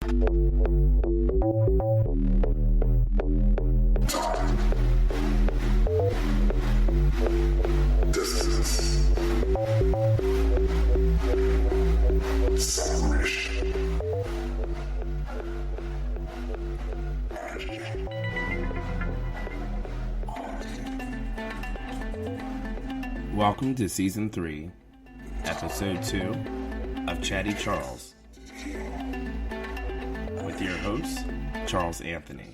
Welcome to Season 3, Episode 2 of Chatty Charles, with your host, Charles Anthony.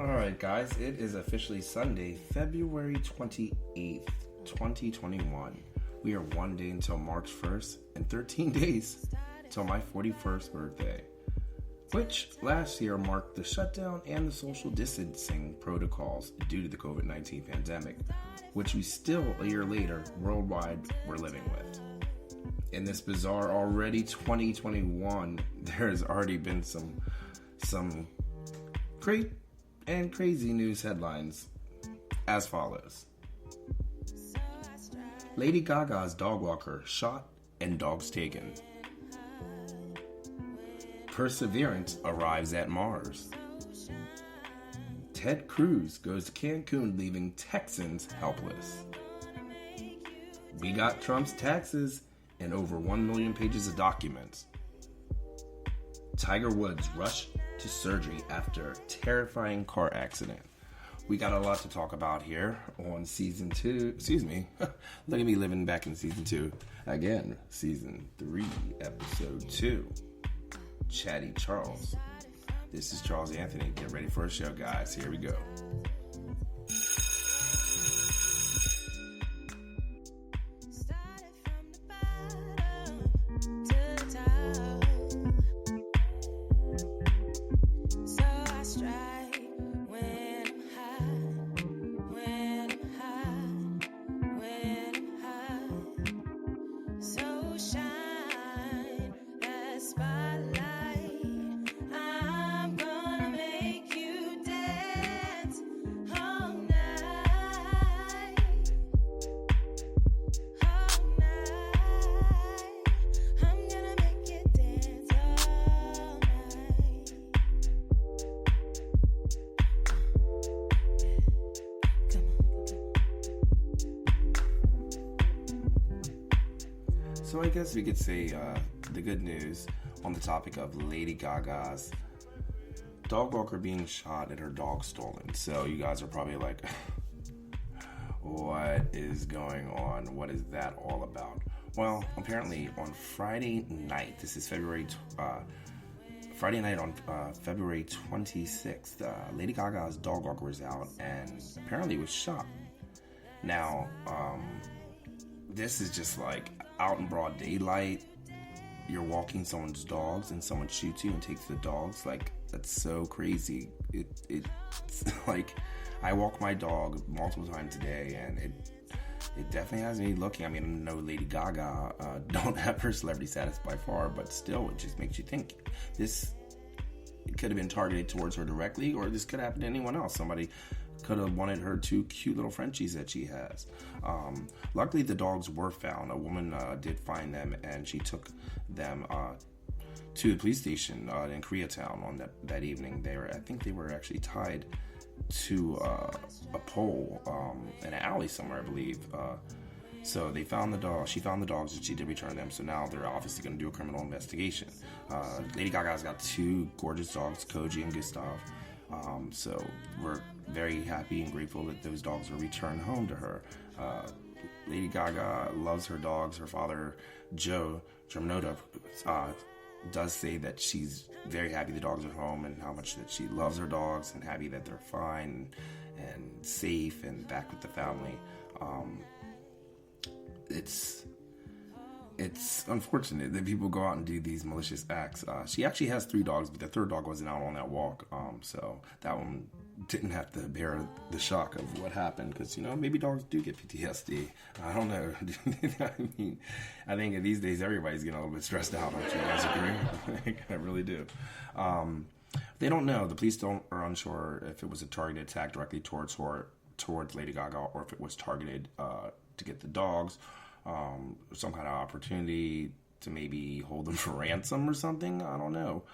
Alright guys, it is officially Sunday, February 28th, 2021. We are one day until March 1st and 13 days till my 41st birthday, which last year marked the shutdown and the social distancing protocols due to the COVID-19 pandemic, which we still, a year later, worldwide, we're living with. In this bizarre already 2021, there has already been some great and crazy news headlines as follows. Lady Gaga's dog walker shot and dogs taken. Perseverance arrives at Mars. Ted Cruz goes to Cancun, leaving Texans helpless. We got Trump's taxes and over 1 million pages of documents. Tiger Woods rushed to surgery after terrifying car accident. We got a lot to talk about here on Season 2. Excuse me. Look at me living back in Season 2. Again, Season 3, Episode 2. Chatty Charles. This is Charles Anthony. Get ready for a show, guys. Here we go. So I guess we could say the good news on the topic of Lady Gaga's dog walker being shot and her dog stolen. So you guys are probably like, what is going on? What is that all about? Well, apparently on Friday night, this is Friday night on February 26th, Lady Gaga's dog walker was out and apparently was shot. Now, this is just like out in broad daylight, you're walking someone's dogs and someone shoots you and takes the dogs. Like, that's so crazy. It's like, I walk my dog multiple times a day and it definitely has me looking. I mean, I know Lady Gaga don't have her celebrity status by far, but still, it just makes you think this could have been targeted towards her directly, or this could happen to anyone else. Somebody could have wanted her two cute little Frenchies that she has. Luckily, the dogs were found. A woman did find them, and she took them to the police station in Koreatown on that evening. I think they were actually tied to a pole in an alley somewhere, I believe. So they found the dog. She found the dogs, and she did return them. So now they're obviously going to do a criminal investigation. Lady Gaga's got two gorgeous dogs, Koji and Gustav. So we're very happy and grateful that those dogs were returned home to her. Lady Gaga loves her dogs. Her father, Joe Germanota, does say that she's very happy the dogs are home and how much that she loves her dogs and happy that they're fine and safe and back with the family. It's it's unfortunate that people go out and do these malicious acts. She actually has 3 dogs, but the third dog wasn't out on that walk. So that one didn't have to bear the shock of what happened, because maybe dogs do get PTSD. I don't know. I think these days everybody's getting a little bit stressed out. Don't you guys agree? I really do. They don't know. The police are unsure if it was a targeted attack directly towards Lady Gaga, or if it was targeted to get the dogs. Some kind of opportunity to maybe hold them for ransom or something. I don't know.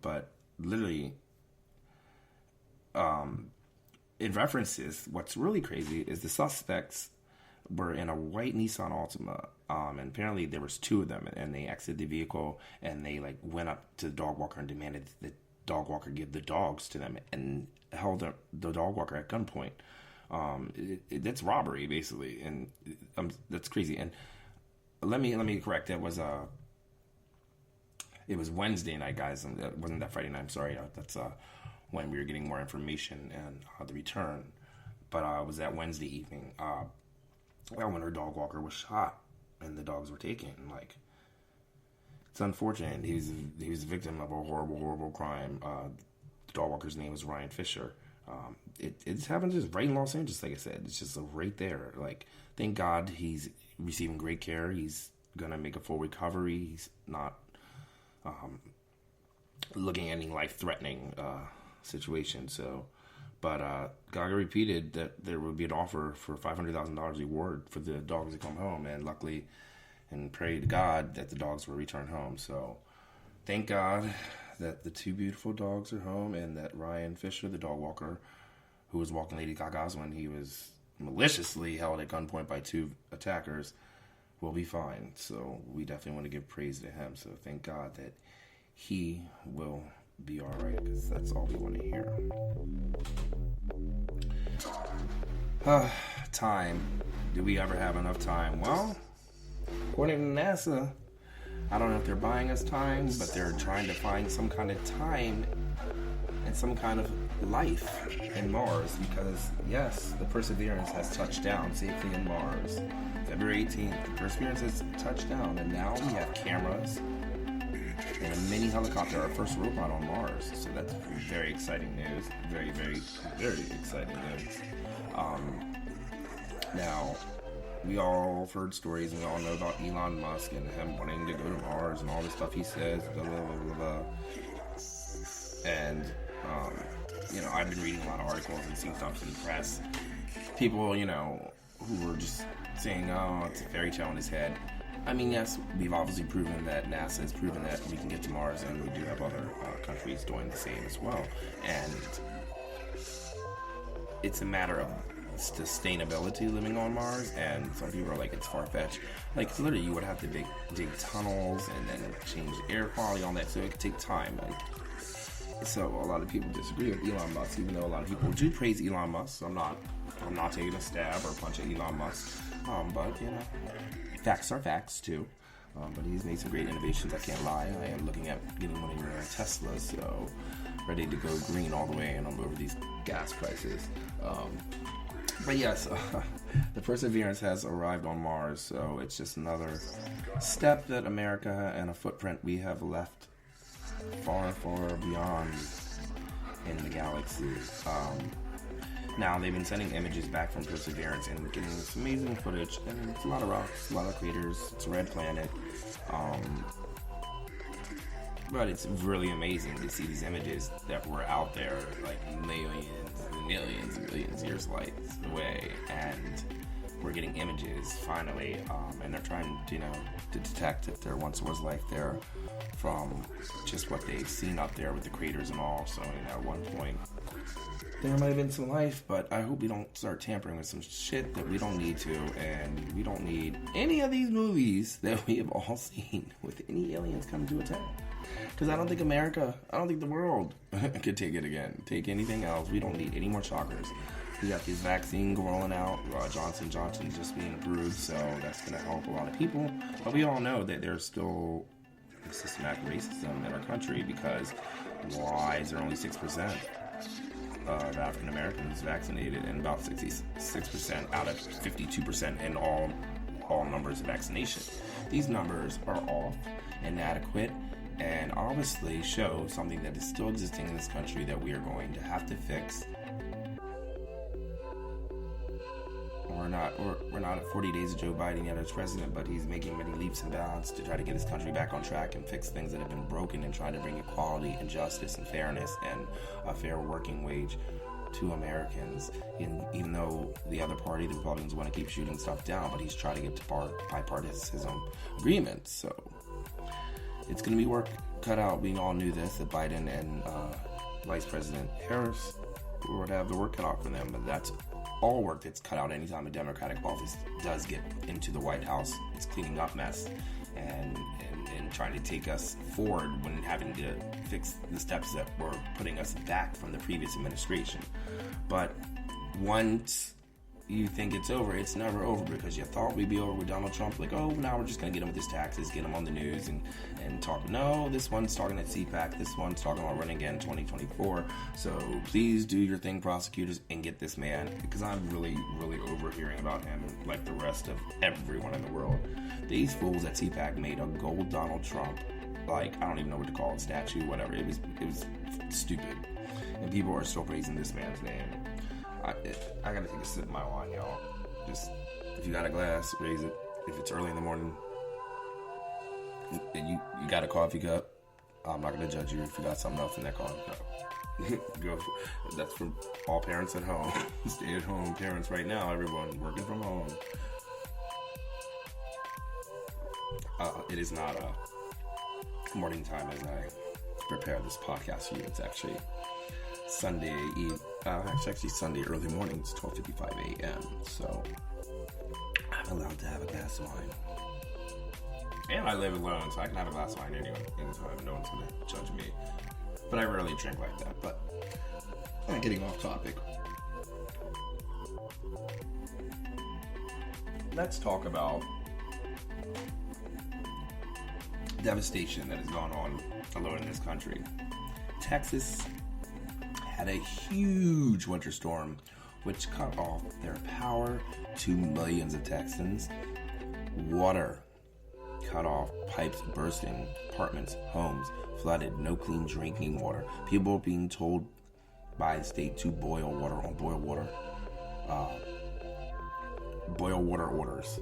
But literally, it references, what's really crazy is the suspects were in a white Nissan Altima, and apparently there was 2 of them, and they exited the vehicle, and they went up to the dog walker and demanded that the dog walker give the dogs to them, and held the dog walker at gunpoint. That's robbery, basically, and that's crazy. And let me correct. It was Wednesday night, guys. It wasn't that Friday night. I'm sorry. That's when we were getting more information and the return. But it was that Wednesday evening. When her dog walker was shot and the dogs were taken. It's unfortunate. He was a victim of a horrible crime. The dog walker's name was Ryan Fisher. It happened just right in Los Angeles, like I said. It's just right there. Thank God he's receiving great care. He's gonna make a full recovery. He's not looking at any life-threatening situation. So, but Gaga repeated that there would be an offer for $500,000 reward for the dogs to come home, and luckily, and pray to God that the dogs will return home. So, thank God that the 2 beautiful dogs are home, and that Ryan Fisher, the dog walker, who was walking Lady Gaga's when he was maliciously held at gunpoint by 2 attackers, will be fine. So we definitely want to give praise to him. So thank God that he will be all right, because that's all we want to hear. Time. Do we ever have enough time? Well, according to NASA, I don't know if they're buying us time, but they're trying to find some kind of time and some kind of life in Mars, because, yes, the Perseverance has touched down safely in Mars. February 18th, the Perseverance has touched down, and now we have cameras and a mini helicopter, our first robot on Mars. So that's very exciting news. Very, very, very exciting news. Now, we all have heard stories, and we all know about Elon Musk and him wanting to go to Mars and all the stuff he says, blah, blah, blah, blah, blah. And, I've been reading a lot of articles and seeing stuff in the press. People, who were just saying, oh, it's a fairy tale in his head. I mean, yes, we've obviously proven that NASA has proven that we can get to Mars, and we do have other countries doing the same as well. And it's a matter of sustainability living on Mars, and some people are like, it's far-fetched. Literally, you would have to dig tunnels and then change the air quality, all that, so it could take time. So a lot of people disagree with Elon Musk, even though a lot of people do praise Elon Musk. So I'm not taking a stab or punch at Elon Musk, but facts are facts too. But he's made some great innovations, I can't lie. I am looking at getting one of your Teslas, so ready to go green all the way, and I'm over these gas prices. But yes, the Perseverance has arrived on Mars, so it's just another step that America and a footprint we have left far, far beyond in the galaxy. Now, they've been sending images back from Perseverance and getting this amazing footage, and it's a lot of rocks, a lot of craters, it's a red planet. But it's really amazing to see these images that were out there millions of years light away, and we're getting images finally, and they're trying to detect if there once was life there from just what they've seen up there with the craters and all. So at one point there might have been some life, but I hope we don't start tampering with some shit that we don't need to, and we don't need any of these movies that we have all seen with any aliens coming to attack. Because I don't think the world could take it again. Take anything else. We don't need any more shockers. We got this vaccine rolling out. Johnson & Johnson's just being approved, so that's going to help a lot of people. But we all know that there's still systematic racism in our country, because why is there only 6% of African Americans vaccinated, and about 66% out of 52% in all all numbers of vaccination. These numbers are off, inadequate, and obviously show something that is still existing in this country that we are going to have to fix. We're not at 40 days of Joe Biden yet as president, but he's making many leaps and bounds to try to get his country back on track and fix things that have been broken, and trying to bring equality and justice and fairness and a fair working wage to Americans. And even though the other party, the Republicans, want to keep shooting stuff down, but he's trying to get to bipartisan agreements. So it's going to be work cut out. We all knew this, that Biden and Vice President Harris would have the work cut out for them, but that's all work that's cut out anytime a Democratic office does get into the White House. It's cleaning up mess and trying to take us forward when having to fix the steps that were putting us back from the previous administration. But once you think it's over, it's never over, because you thought we'd be over with Donald Trump. Like, oh, now we're just going to get him with his taxes, get him on the news and talk. No, this one's talking at CPAC. This one's talking about running again in 2024. So please do your thing, prosecutors, and get this man, because I'm really, really overhearing about him like the rest of everyone in the world. These fools at CPAC made a gold Donald Trump, like, I don't even know what to call it, statue, whatever. It was stupid. And people are still praising this man's name. I gotta take a sip of my wine, y'all. Just, if you got a glass, raise it. If it's early in the morning and you got a coffee cup, I'm not gonna judge you if you got something else in that coffee cup. Go for it. That's for all parents at home. Stay at home parents right now, everyone working from home. It is not morning time as I prepare this podcast for you. It's actually Sunday Eve. It's actually Sunday early morning. It's 12:55 a.m. So I'm allowed to have a glass of wine. And I live alone, so I can have a glass of wine anytime. No one's going to judge me. But I rarely drink like that. But I'm getting off topic. Let's talk about devastation that has gone on alone in this country. Texas had a huge winter storm which cut off their power to millions of Texans. Water cut off, pipes bursting, apartments, homes flooded, no clean drinking water. People being told by the state to boil water orders.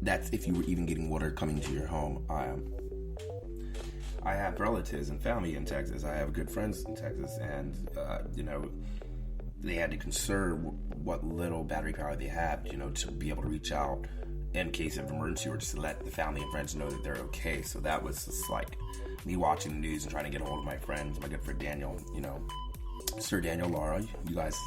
That's if you were even getting water coming to your home. I have relatives and family in Texas. I have good friends in Texas, and they had to conserve what little battery power they had, to be able to reach out in case of emergency, or just to let the family and friends know that they're okay. So that was just like me watching the news and trying to get a hold of my friends, my good friend Daniel, Sir Daniel Lara. You guys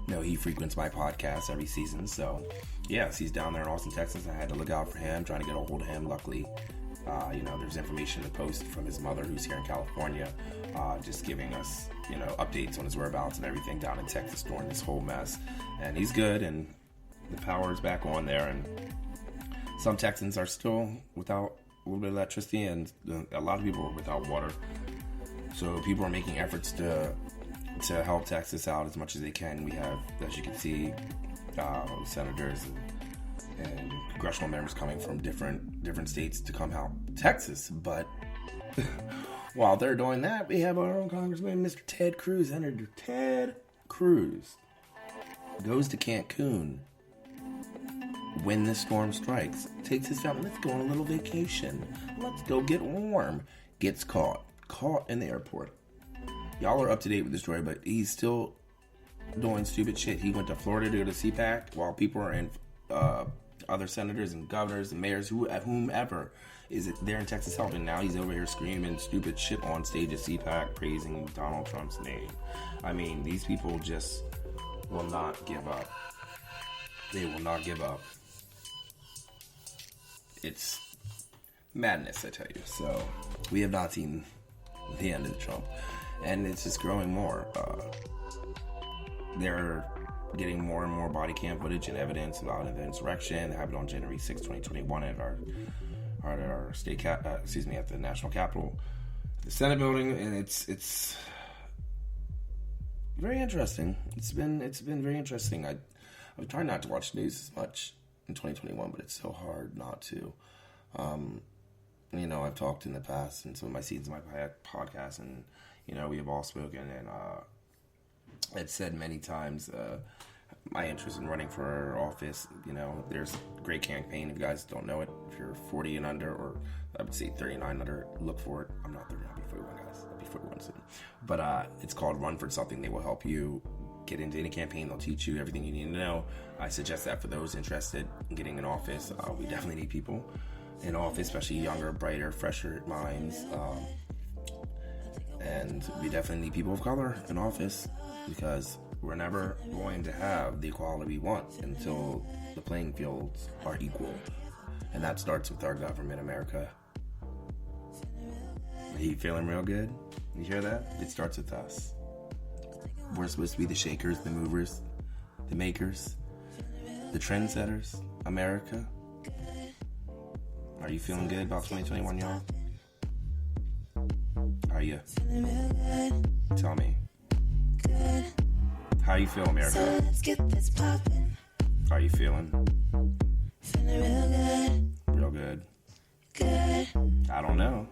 know he frequents my podcast every season. So yes, he's down there in Austin, Texas. I had to look out for him, trying to get a hold of him. Luckily, there's information to post from his mother, who's here in California, just giving us, updates on his whereabouts and everything down in Texas during this whole mess. And he's good, and the power is back on there. And some Texans are still without a little bit of electricity, and a lot of people are without water. So people are making efforts to help Texas out as much as they can. We have, as you can see, senators and congressional members coming from different states to come help Texas. But while they're doing that, we have our own Congressman, Mr. Ted Cruz. Senator Ted Cruz goes to Cancun when the storm strikes. Takes his family, let's go on a little vacation. Let's go get warm. Gets caught in the airport. Y'all are up to date with the story, but he's still doing stupid shit. He went to Florida to go to CPAC while people are in other senators and governors and mayors, whomever is there in Texas helping. Now he's over here screaming stupid shit on stage at CPAC, praising Donald Trump's name. I mean, these people just will not give up. They will not give up. It's madness, I tell you. So we have not seen the end of Trump, and it's just growing more. They're getting more and more body cam footage and evidence about the insurrection that happened on January 6, 2021 at our state at the National Capitol, the Senate building, and it's very interesting. It's been very interesting. I'm trying not to watch news as much in 2021, but it's so hard not to. I've talked in the past in some of my seasons of my podcast, and, we have all spoken, and I've said many times my interest in running for office. There's a great campaign. If you guys don't know it, if you're 40 and under, or I would say 39 under, look for it. I'm not 30, I'll be 41, guys. I'll be 41 soon. But it's called Run for Something. They will help you get into any campaign. They'll teach you everything you need to know. I suggest that for those interested in getting in office. We definitely need people in office, especially younger, brighter, fresher minds. And we definitely need people of color in office, because we're never going to have the equality we want until the playing fields are equal. And that starts with our government, America. Are you feeling real good? You hear that? It starts with us. We're supposed to be the shakers, the movers, the makers, the trendsetters, America. Are you feeling good about 2021, y'all? Are you? Tell me. How you feel, America? So let's get this poppin'. Are you feeling? Feeling real good. Real good. Good. I don't know.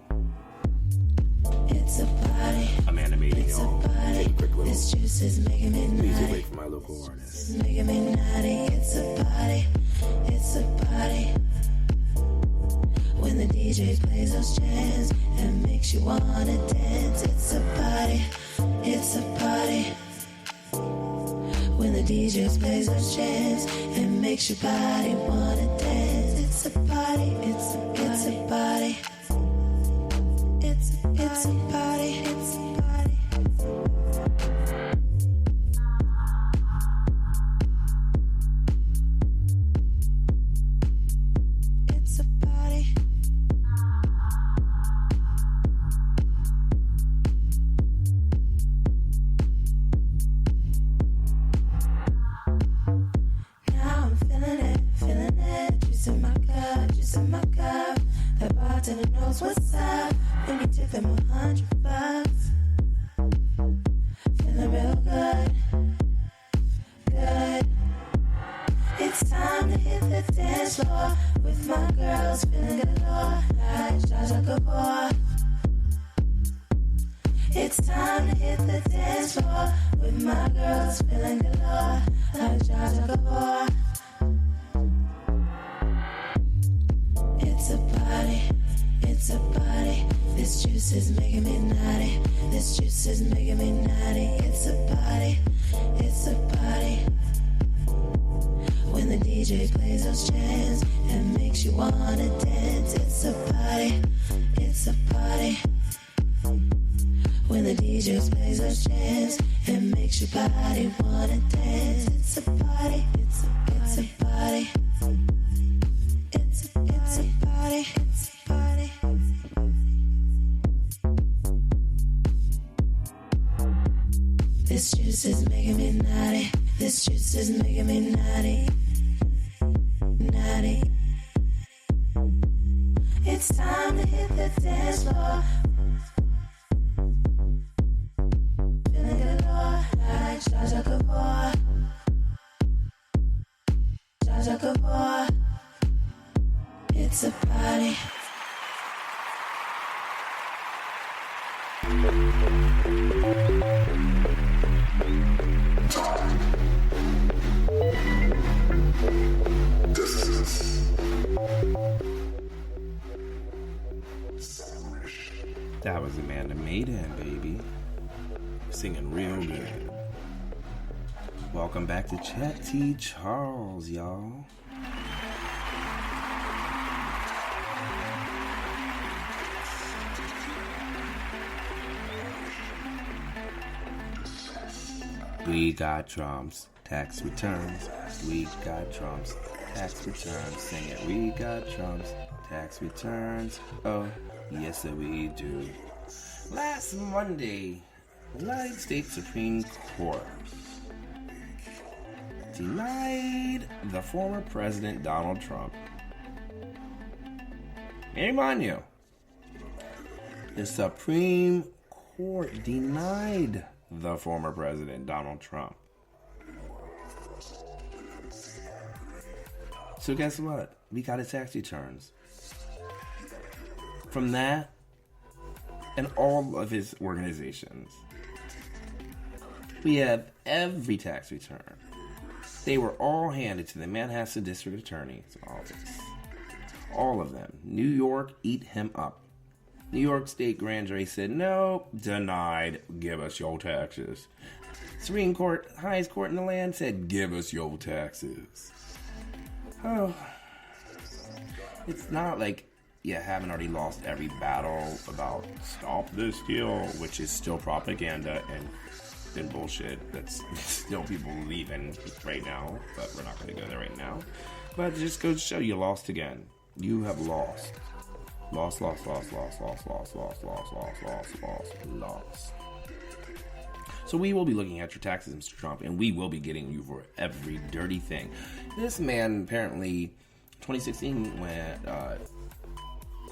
It's a party. Amanda made it, y'all. Take a quick little. This juice is making me naughty. Please wait for my local artist. It's making me naughty. It's a party. It's a party. When the DJ plays those jams and makes you wanna dance, it's a party. It's a party. When the DJ plays those jams and makes your body wanna dance, it's a party. It's a party. It's a party. It's a party. It's a party. It's a party. Now I'm feeling it. Juice in my cup, juice in my cup. The bartender knows what's up. When you tip him $100. Feeling real good. Good. It's time to hit the dance floor with my girls feeling galore like Jaja Gabor. It's time to hit the dance floor with my girls feeling galore like Jaja Gabor. It's a party. It's a party. This juice is making me naughty. This juice is making me naughty. It's a party. It's a party. When the DJ plays those jams and makes you wanna dance, it's a party. It's a party. When the DJ plays those jams and makes your body wanna dance, it's a party. It's a party. It's a party. It's a party. It's a party. This juice is making me naughty. This juice is making me naughty. Naughty. It's time to hit the dance floor. Feeling galore like Jaja Gabor. Jaja Gabor. It's a party. That was Amanda Maiden, baby. Singing real good. Welcome back to Chat T. Charles, y'all. We got Trump's tax returns. We got Trump's tax returns. Sing it. We got Trump's tax returns. Oh, yes, we do. Last Monday, the United States Supreme Court denied the former President Donald Trump. May I remind you, the Supreme Court denied the former President Donald Trump. So guess what? We got his tax returns. From that and all of his organizations, we have every tax return. They were all handed to the Manhasset District Attorney's office. All of them. New York, eat him up. New York State Grand Jury said, no, denied, give us your taxes. Supreme Court, highest court in the land, said, give us your taxes. Oh, it's not like you haven't already lost every battle about stop this deal, which is still propaganda and bullshit. That's still people believing right now, but we're not going to go there right now. But it just goes to show you lost again. You have lost. Lost. So we will be looking at your taxes, Mr. Trump, and we will be getting you for every dirty thing. This man apparently, 2016, went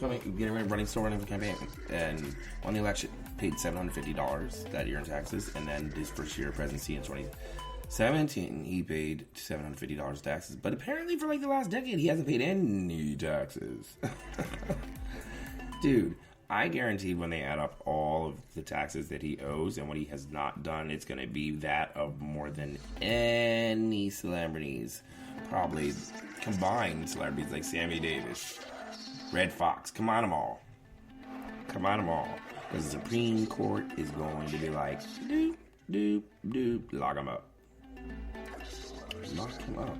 running for campaign, and won the election, paid $750 that year in taxes, and then his first year of presidency in 2017, he paid $750 taxes. But apparently for like the last decade, he hasn't paid any taxes. Dude, I guarantee when they add up all of the taxes that he owes and what he has not done, it's going to be that of more than any celebrities. Probably combined celebrities like Sammy Davis, Red Fox. Combine them all. Because the Supreme Court is going to be like, doop, lock him up. Lock him up.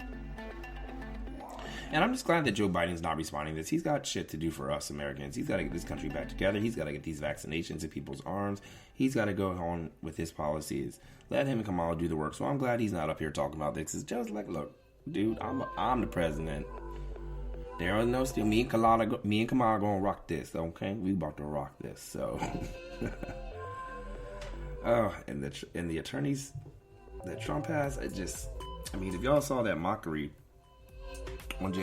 And I'm just glad that Joe Biden's not responding to this. He's got shit to do for us Americans. He's got to get this country back together. He's got to get these vaccinations in people's arms. He's got to go on with his policies. Let him and Kamala do the work. So I'm glad he's not up here talking about this. It's just like, look, dude, I'm the president. There are no still. Me and Kamala gonna rock this, okay? We about to rock this. So, oh, and the attorneys that Trump has, I mean, if y'all saw that mockery on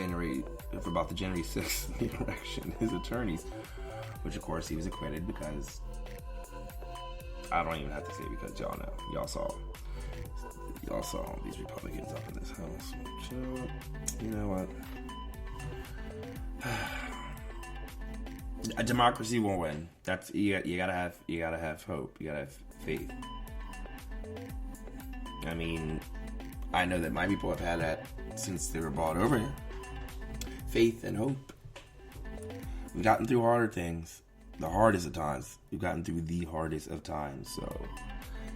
about the January 6th election, his attorneys, which of course he was acquitted because I don't even have to say because y'all know, y'all saw these Republicans up in this house. So, you know what? A democracy won't win. That's you gotta have hope. You gotta have faith. I mean, I know that my people have had that since they were brought over here. Faith and hope. We've gotten through harder things, the hardest of times. We've gotten through the hardest of times. So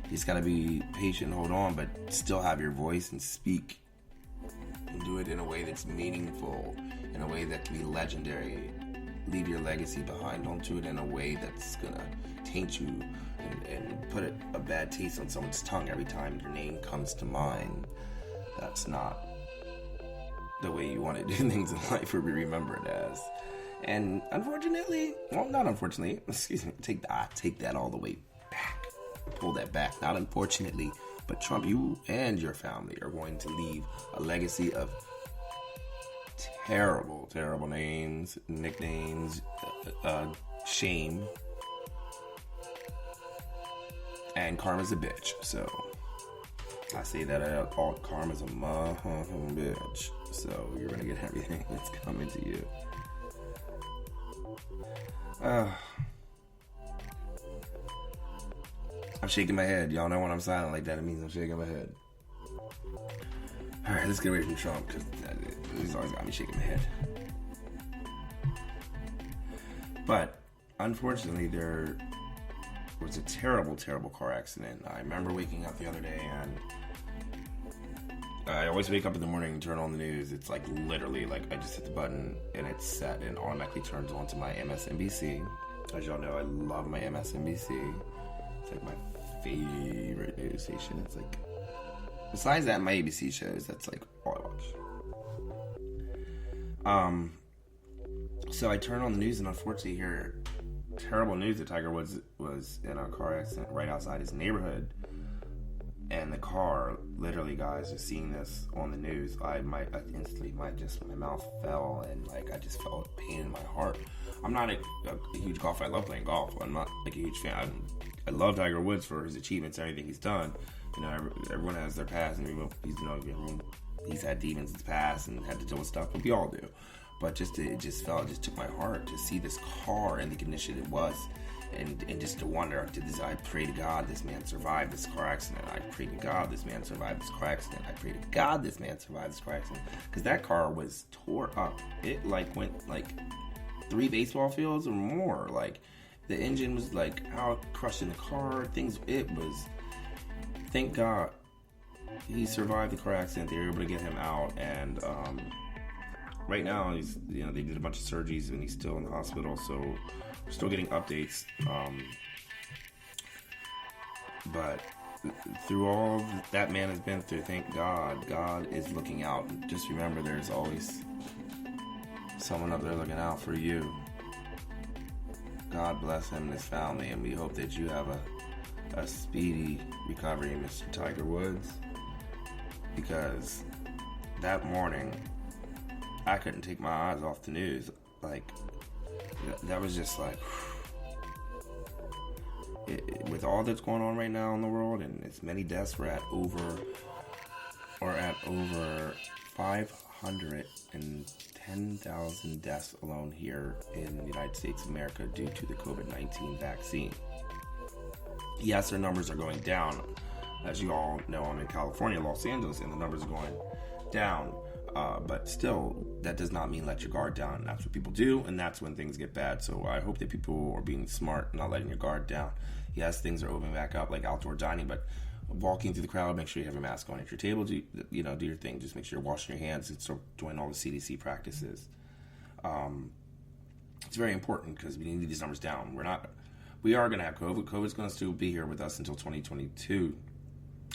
you just gotta be patient, and hold on, but still have your voice and speak, and do it in a way that's meaningful, in a way that can be legendary. Leave your legacy behind. Don't do it in a way that's gonna taint you and put a bad taste on someone's tongue every time your name comes to mind. That's not the way you want to do things in life or be remembered as. And unfortunately, well, not unfortunately, excuse me, take that all the way back. Pull that back. Not unfortunately, but Trump, you and your family are going to leave a legacy of terrible names, nicknames, shame, and karma's a bitch. So I say that all karma's a bitch. So you're gonna get everything that's coming to you. I'm shaking my head. Y'all know when I'm silent like that, it means I'm shaking my head. Alright, let's get away from Trump, because he's always got me shaking my head. But, unfortunately, there was a terrible car accident. I remember waking up the other day, and I always wake up in the morning and turn on the news. It's like literally, like I just hit the button, and it's set, and automatically turns on to my MSNBC. As y'all know, I love my MSNBC. It's like my favorite news station. It's like, besides that, my ABC shows, that's like all I watch. So I turn on the news and unfortunately hear terrible news that Tiger Woods was in a car accident right outside his neighborhood. And the car, literally, guys, just seeing this on the news, my mouth fell, and like I just felt pain in my heart. I'm not a huge golfer. I love playing golf. I'm not like a huge fan. I love Tiger Woods for his achievements and everything he's done. You know, everyone has their past, and everyone he's had demons in his past and had to deal with stuff, but we all do. But it just took my heart to see this car and the condition it was. And just to wonder, I pray to God this man survived this car accident. I pray to God this man survived this car accident. I pray to God this man survived this car accident. Because that car was tore up. It went 3 baseball fields or more. The engine was out crushing the car. Thank God he survived the car accident. They were able to get him out. And right now they did a bunch of surgeries and he's still in the hospital. So we're still getting updates. But through all that man has been through, thank God, God is looking out. And just remember, there's always someone up there looking out for you. God bless him and his family, and we hope that you have a speedy recovery, Mr. Tiger Woods. Because that morning, I couldn't take my eyes off the news. That was just with all that's going on right now in the world and as many deaths, we're at over 510,000 deaths alone here in the United States of America due to the COVID-19 vaccine. Yes, our numbers are going down. As you all know, I'm in California, Los Angeles, and the numbers are going down. But still, that does not mean let your guard down. That's what people do, and that's when things get bad. So I hope that people are being smart and not letting your guard down. Yes, things are opening back up, like outdoor dining, but walking through the crowd, make sure you have your mask on at your table. Do your thing. Just make sure you're washing your hands and start doing all the CDC practices. It's very important because we need these numbers down. We are going to have COVID. COVID's going to still be here with us until 2022.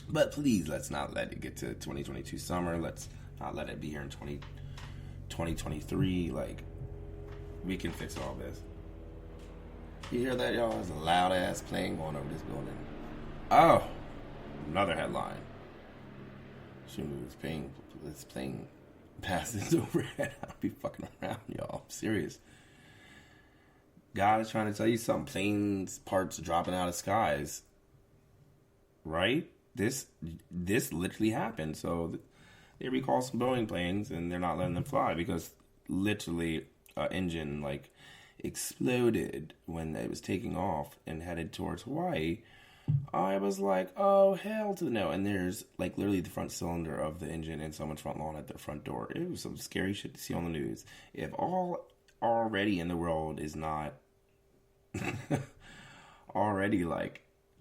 But please, let's not let it get to 2022 summer. Let's not let it be here in 2023. We can fix all this. You hear that, y'all? There's a loud-ass plane going over this building. Oh, another headline. This plane passes overhead. I'll be fucking around, y'all. I'm serious. God is trying to tell you something. Planes, parts dropping out of skies. Right? This literally happened. So they recall some Boeing planes and they're not letting them fly because literally an engine exploded when it was taking off and headed towards Hawaii. I was like, oh, hell to the no. And there's literally the front cylinder of the engine in someone's front lawn at their front door. It was some scary shit to see on the news. If all already in the world is not already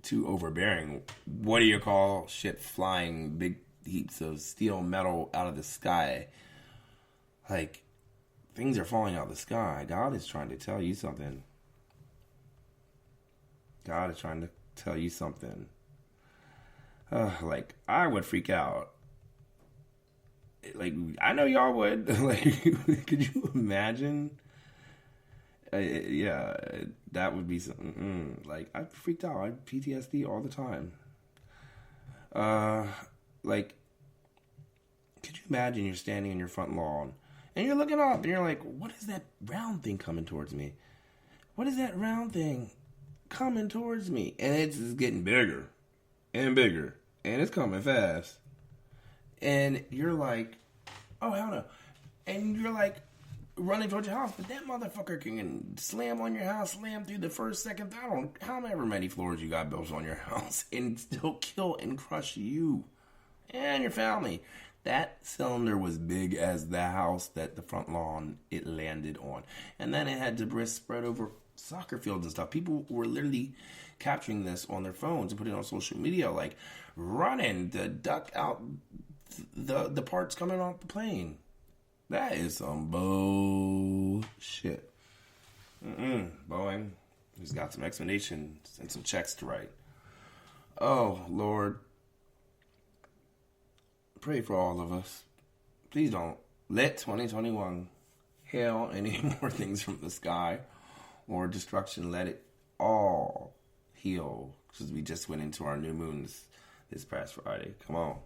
too overbearing, what do you call shit flying big heaps of steel metal out of the sky? Things are falling out of the sky. God is trying to tell you something. God is trying to tell you something. I would freak out. I know y'all would. Could you imagine? Yeah, that would be something. I freaked out. I PTSD all the time. Could you imagine you're standing in your front lawn and you're looking up and you're like, what is that round thing coming towards me? What is that round thing coming towards me? And it's getting bigger and bigger and it's coming fast. And you're like, oh, hell no. And you're running towards your house, but that motherfucker can slam on your house, slam through the first, second, however many floors you got built on your house, and still kill and crush you and your family. That cylinder was big as the house that the front lawn it landed on. And then it had debris spread over soccer fields and stuff. People were literally capturing this on their phones and putting it on social media, running to duck out the parts coming off the plane. That is some bullshit. Boeing has got some explanations and some checks to write. Oh, Lord. Pray for all of us. Please don't let 2021 hail any more things from the sky or destruction. Let it all heal because we just went into our new moon this past Friday. Come on.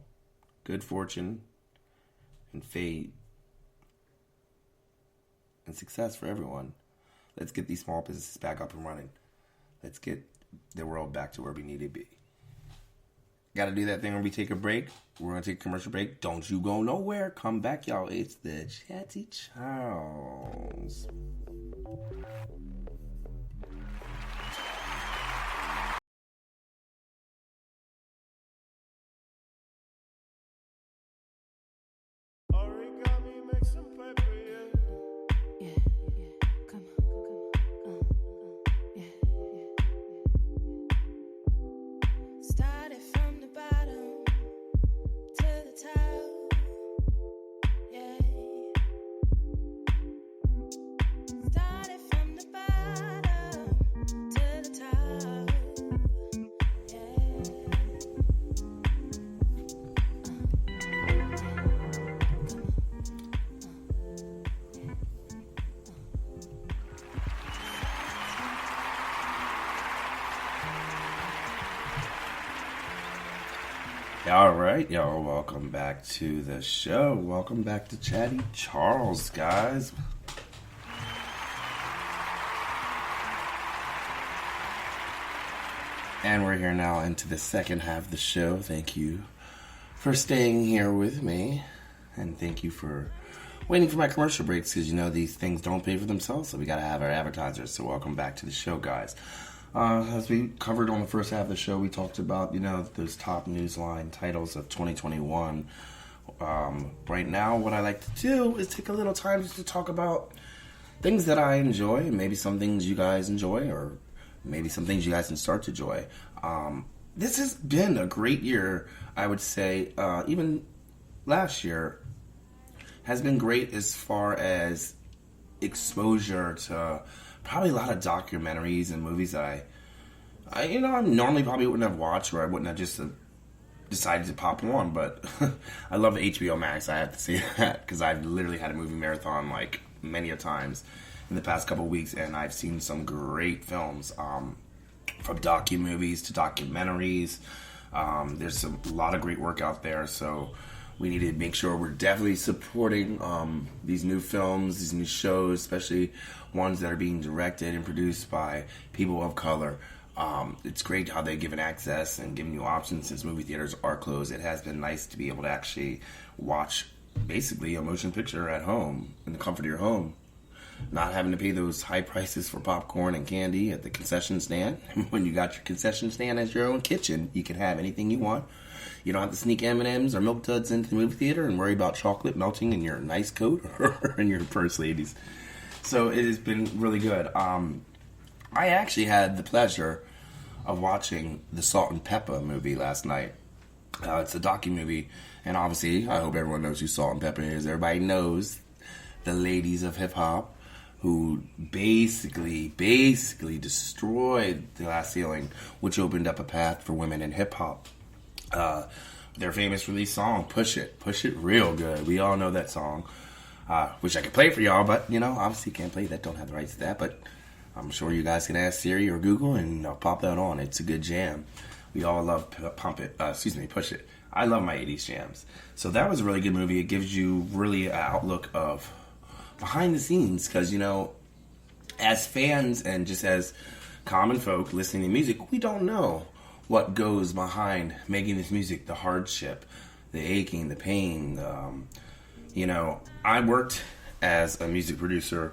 Good fortune and fate and success for everyone. Let's get these small businesses back up and running. Let's get the world back to where we need to be. Got to do that thing where we take a break. We're going to take a commercial break. Don't you go nowhere. Come back, y'all. It's the Chatty Charles. Origami, make some paper, yeah. Yeah, come on, yeah. Started from the bottom to the top, yeah. Started from the bottom to the top, yeah. All right, y'all. Welcome back to the show. Welcome back to Chatty Charles, guys. And we're here now into the second half of the show. Thank you for staying here with me. And thank you for waiting for my commercial breaks, because you know these things don't pay for themselves, so we got to have our advertisers. So welcome back to the show, guys. As we covered on the first half of the show, we talked about, those top newsline titles of 2021. Right now, what I like to do is take a little time just to talk about things that I enjoy, and maybe some things you guys enjoy, or maybe some things you guys can start to enjoy. This has been a great year, I would say. Even last year has been great as far as exposure to probably a lot of documentaries and movies that I normally probably wouldn't have watched, or I wouldn't have just decided to pop on. But I love HBO Max. I have to say that, because I've literally had a movie marathon like many a times in the past couple of weeks, and I've seen some great films, from docu-movies to documentaries. There's a lot of great work out there, so we need to make sure we're definitely supporting these new films, these new shows, especially ones that are being directed and produced by people of color. It's great how they're giving access and giving you options since movie theaters are closed. It has been nice to be able to actually watch basically a motion picture at home, in the comfort of your home. Not having to pay those high prices for popcorn and candy at the concession stand. When you got your concession stand as your own kitchen, you can have anything you want. You don't have to sneak M&Ms or Milk Duds into the movie theater and worry about chocolate melting in your nice coat or in your purse, ladies. So it has been really good. I actually had the pleasure of watching the Salt and Pepper movie last night. It's a docu-movie, and obviously, I hope everyone knows who Salt and Pepper is. Everybody knows the ladies of hip-hop who basically destroyed the glass ceiling, which opened up a path for women in hip-hop. Their famous release song, Push It real good. We all know that song. Wish I could play it for y'all, but, obviously can't play that, don't have the rights to that, but I'm sure you guys can ask Siri or Google and I'll pop that on. It's a good jam. We all love Push It. I love my 80s jams. So that was a really good movie. It gives you really an outlook of behind the scenes, because, as fans and just as common folk listening to music, we don't know what goes behind making this music, the hardship, the aching, the pain. I worked as a music producer,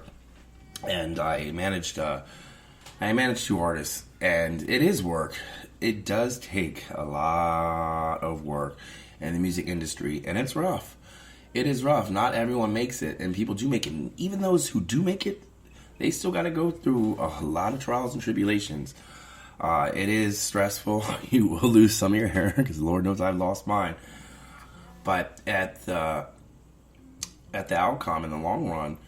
and I managed two artists, and it is work. It does take a lot of work in the music industry, and it's rough. It is rough. Not everyone makes it, and people do make it. And even those who do make it, they still got to go through a lot of trials and tribulations. It is stressful. You will lose some of your hair, because Lord knows I've lost mine. But at the outcome, in the long run,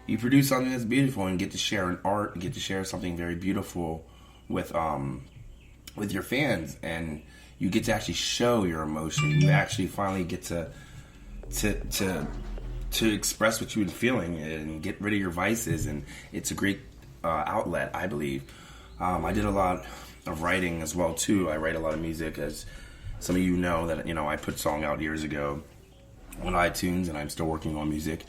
you produce something that's beautiful and get to share an art and get to share something very beautiful with your fans, and you get to actually show your emotion. You actually finally get to express what you've been feeling and get rid of your vices, and it's a great outlet, I believe. I did a lot of writing as well too. I write a lot of music, as some of you know that I put a song out years ago on iTunes, and I'm still working on music,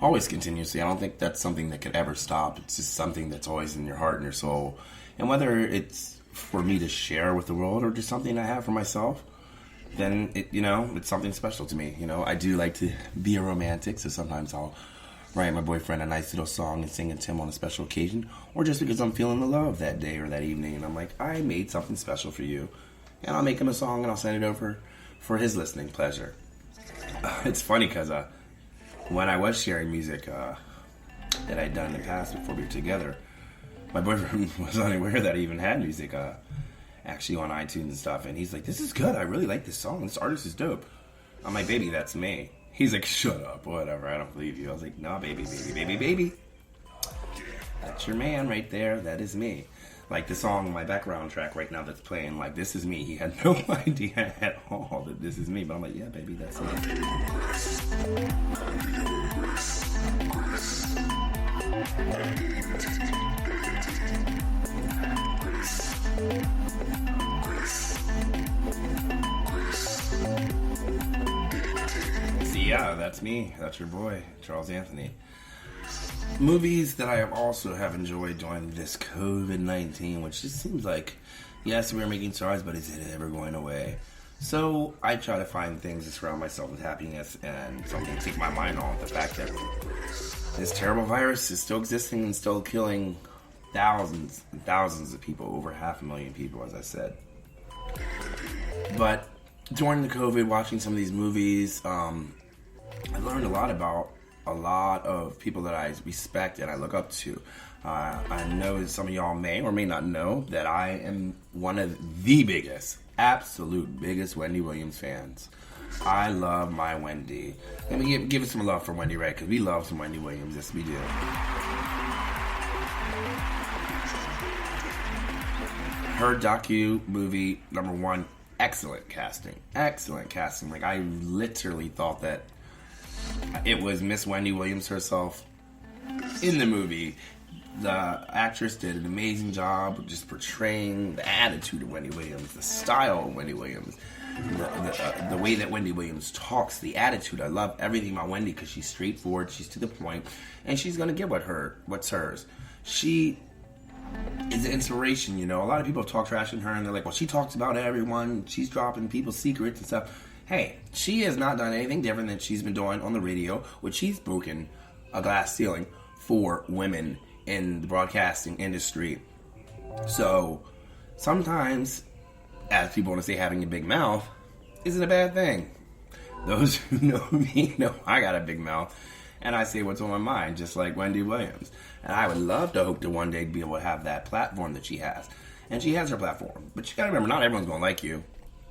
always continuously. I don't think that's something that could ever stop. It's just something that's always in your heart and your soul, and whether it's for me to share with the world or just something I have for myself, then it's something special to me. I do like to be a romantic, so sometimes I'll write my boyfriend a nice little song and sing it to him on a special occasion, or just because I'm feeling the love that day or that evening, and I'm like, I made something special for you, and I'll make him a song and I'll send it over for his listening pleasure. It's funny because when I was sharing music that I'd done in the past before we were together, my boyfriend was unaware that I even had music actually on iTunes and stuff, and he's like, this is good, I really like this song, this artist is dope. I'm like, baby, that's me. He's like, shut up, whatever, I don't believe you. I was like, no, baby. That's your man right there, that is me. Like the song, my background track right now that's playing, like, this is me. He had no idea at all that this is me, but I'm like, yeah, baby, that's me. See, yeah, that's me. That's your boy, Charles Anthony. Movies that I also have enjoyed during this COVID-19, which just seems like, yes, we're making strides, but is it ever going away? So I try to find things to surround myself with happiness and something to take my mind off the fact that this terrible virus is still existing and still killing thousands and thousands of people, over 500,000 people, as I said. But during the COVID, watching some of these movies, I learned a lot about a lot of people that I respect and I look up to. I know some of y'all may or may not know that I am one of the biggest, absolute biggest Wendy Williams fans. I love my Wendy. Let me give us some love for Wendy, right? Because we love some Wendy Williams. Yes, we do. Her docu-movie, number one, excellent casting. Excellent casting. Like, I literally thought that it was Miss Wendy Williams herself in the movie. The actress did an amazing job just portraying the attitude of Wendy Williams, the style of Wendy Williams, the way that Wendy Williams talks, the attitude. I love everything about Wendy because she's straightforward, she's to the point, and she's going to get what's hers. She is an inspiration, A lot of people talk trash on her, and they're like, well, she talks about everyone, she's dropping people's secrets and stuff. Hey, she has not done anything different than she's been doing on the radio, which she's broken a glass ceiling for women in the broadcasting industry. So, sometimes, as people want to say, having a big mouth isn't a bad thing. Those who know me know I got a big mouth, and I say what's on my mind, just like Wendy Williams. And I would love to hope to one day be able to have that platform that she has. And she has her platform. But you gotta remember, not everyone's gonna like you.